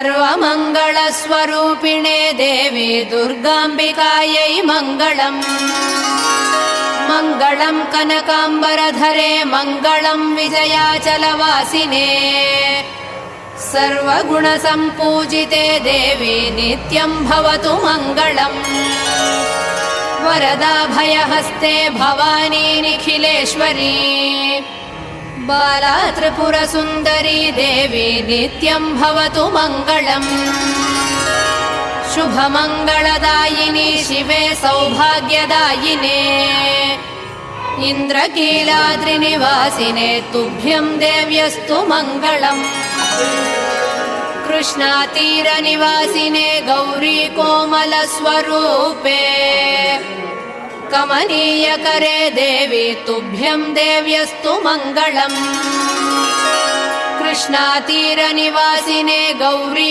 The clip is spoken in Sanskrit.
सर्वमङ्गलस्वरूपिणे देवी दुर्गाम्बिकायै मङ्गलम्। मङ्गलम् कनकाम्बरधरे मङ्गलम् विजयाचलवासिने। सर्वगुणसम्पूजिते देवी नित्यम् भवतु मङ्गलम्। वरदाभयहस्ते भवानी निखिलेश्वरी। बाला त्रिपुरसुन्दरी देवी नित्यम् भवतु मङ्गलम्। शुभमङ्गलदायिनी शिवे सौभाग्यदायिने। इन्द्रकीलाद्रिनिवासिने तुभ्यम् देव्यस्तु मङ्गलम्। कृष्णातीरनिवासिने गौरी कोमलस्वरूपे। कमनीयकरे देवी तुभ्यम् देव्यस्तु मङ्गलम्। कृष्णातीरनिवासिने गौरी